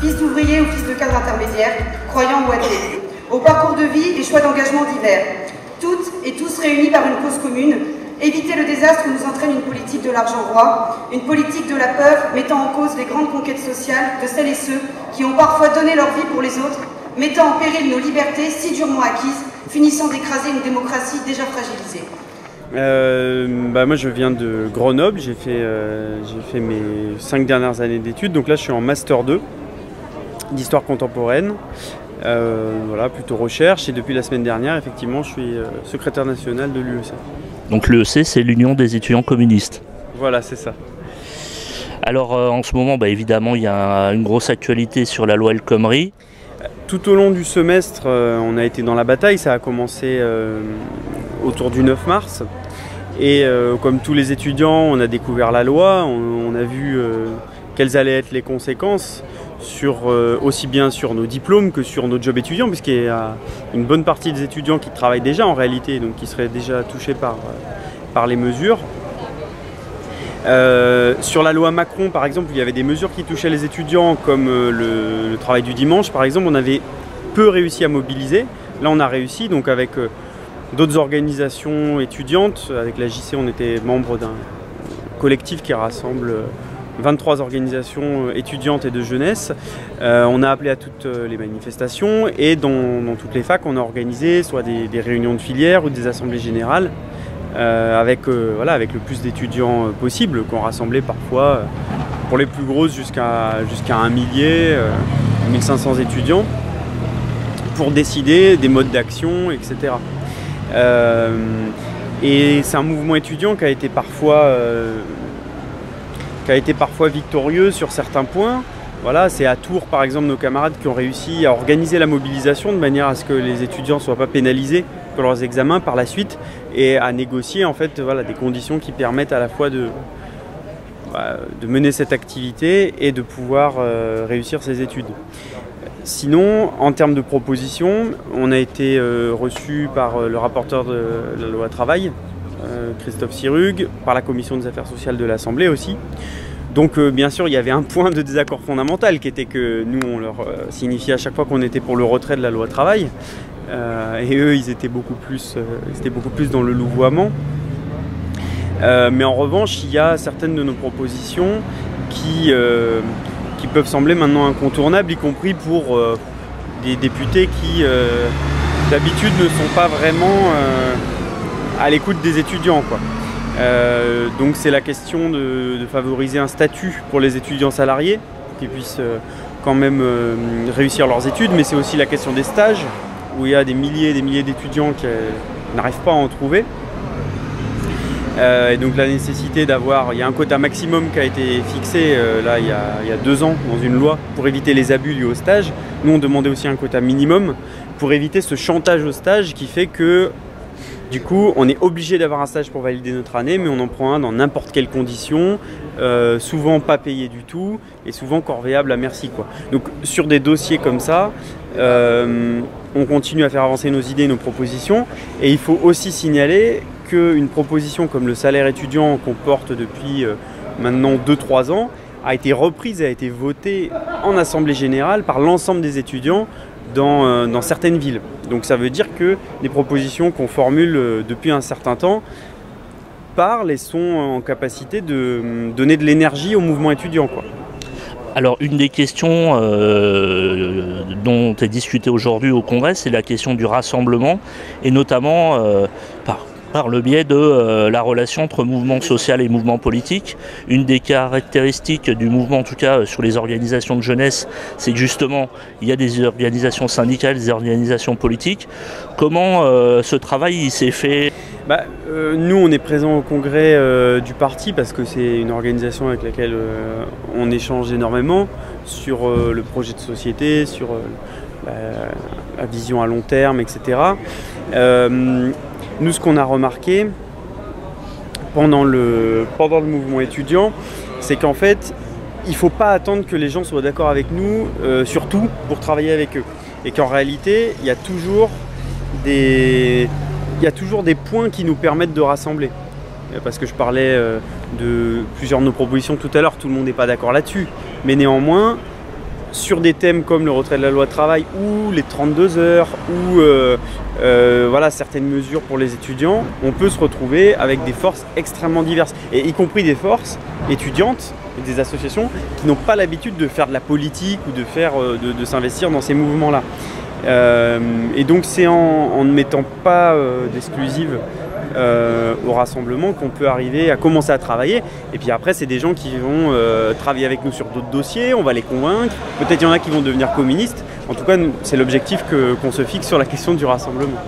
Fils d'ouvriers ou fils de cadre intermédiaire, croyants ou athées. Au parcours de vie et choix d'engagement divers. Toutes et tous réunis par une cause commune, éviter le désastre où nous entraîne une politique de l'argent roi, une politique de la peur mettant en cause les grandes conquêtes sociales de celles et ceux qui ont parfois donné leur vie pour les autres, mettant en péril nos libertés si durement acquises, finissant d'écraser une démocratie déjà fragilisée. Moi je viens de Grenoble, j'ai fait mes 5 dernières années d'études, donc là je suis en Master 2 d'histoire contemporaine, voilà, plutôt recherche, et depuis la semaine dernière effectivement je suis secrétaire national de l'UEC. Donc l'UEC c'est l'Union des étudiants communistes. Voilà, c'est ça. Alors en ce moment évidemment il y a une grosse actualité sur la loi El Khomri. Tout au long du semestre on a été dans la bataille, ça a commencé autour du 9 mars. Et comme tous les étudiants, on a découvert la loi, on a vu quelles allaient être les conséquences, aussi bien sur nos diplômes que sur nos jobs étudiants, puisqu'il y a une bonne partie des étudiants qui travaillent déjà en réalité, donc qui seraient déjà touchés par les mesures. Sur la loi Macron, par exemple, il y avait des mesures qui touchaient les étudiants, comme le travail du dimanche, par exemple, on avait peu réussi à mobiliser. Là, on a réussi, donc avec d'autres organisations étudiantes. Avec la JC, on était membre d'un collectif qui rassemble 23 organisations étudiantes et de jeunesse. On a appelé à toutes les manifestations et dans toutes les facs, on a organisé soit des réunions de filière ou des assemblées générales avec le plus d'étudiants possible, qu'on rassemblait parfois pour les plus grosses jusqu'à 1 millier, 1500 étudiants, pour décider des modes d'action, etc. Et c'est un mouvement étudiant qui a été parfois victorieux sur certains points. Voilà, c'est à Tours par exemple nos camarades qui ont réussi à organiser la mobilisation de manière à ce que les étudiants ne soient pas pénalisés pour leurs examens par la suite et à négocier en fait des conditions qui permettent à la fois de mener cette activité et de pouvoir réussir ses études. Sinon, en termes de propositions, on a été reçu par le rapporteur de la loi travail, Christophe Sirugue, par la commission des affaires sociales de l'Assemblée aussi. Donc bien sûr, il y avait un point de désaccord fondamental qui était que nous, on leur signifiait à chaque fois qu'on était pour le retrait de la loi travail. Et eux, ils étaient beaucoup plus dans le louvoiement. Mais en revanche, il y a certaines de nos propositions qui peuvent sembler maintenant incontournables, y compris pour des députés qui d'habitude ne sont pas vraiment à l'écoute des étudiants, quoi. Donc c'est la question de favoriser un statut pour les étudiants salariés, pour qu'ils puissent quand même réussir leurs études, mais c'est aussi la question des stages, où il y a des milliers et des milliers d'étudiants qui n'arrivent pas à en trouver. Et donc la nécessité il y a un quota maximum qui a été fixé là il y a 2 ans dans une loi pour éviter les abus liés au stage. Nous on demandait aussi un quota minimum pour éviter ce chantage au stage qui fait que du coup on est obligé d'avoir un stage pour valider notre année, mais on en prend un dans n'importe quelle condition, souvent pas payé du tout et souvent corvéable à merci, quoi. Donc sur des dossiers comme ça, on continue à faire avancer nos idées, nos propositions, et il faut aussi signaler qu'une proposition comme le salaire étudiant qu'on porte depuis maintenant 2-3 ans a été reprise, a été votée en assemblée générale par l'ensemble des étudiants dans certaines villes. Donc ça veut dire que les propositions qu'on formule depuis un certain temps parlent et sont en capacité de donner de l'énergie au mouvement étudiant, quoi. Alors une des questions dont est discutée aujourd'hui au Congrès, c'est la question du rassemblement, et notamment par le biais de la relation entre mouvement social et mouvement politique. Une des caractéristiques du mouvement, en tout cas sur les organisations de jeunesse, c'est que justement il y a des organisations syndicales, des organisations politiques. Comment ce travail s'est fait? Nous on est présents au congrès du parti parce que c'est une organisation avec laquelle on échange énormément sur le projet de société, sur la vision à long terme, etc. Nous, ce qu'on a remarqué pendant le mouvement étudiant, c'est qu'en fait, il ne faut pas attendre que les gens soient d'accord avec nous, surtout pour travailler avec eux. Et qu'en réalité, il y a toujours des points qui nous permettent de rassembler. Parce que je parlais de plusieurs de nos propositions tout à l'heure, tout le monde n'est pas d'accord là-dessus. Mais néanmoins, sur des thèmes comme le retrait de la loi travail ou les 32 heures ou voilà, certaines mesures pour les étudiants, on peut se retrouver avec des forces extrêmement diverses, et y compris des forces étudiantes et des associations qui n'ont pas l'habitude de faire de la politique ou de s'investir dans ces mouvements-là. Et donc c'est en ne mettant pas d'exclusive au rassemblement qu'on peut arriver à commencer à travailler. Et puis après, c'est des gens qui vont travailler avec nous sur d'autres dossiers, on va les convaincre. Peut-être il y en a qui vont devenir communistes. En tout cas, c'est l'objectif qu'on se fixe sur la question du rassemblement.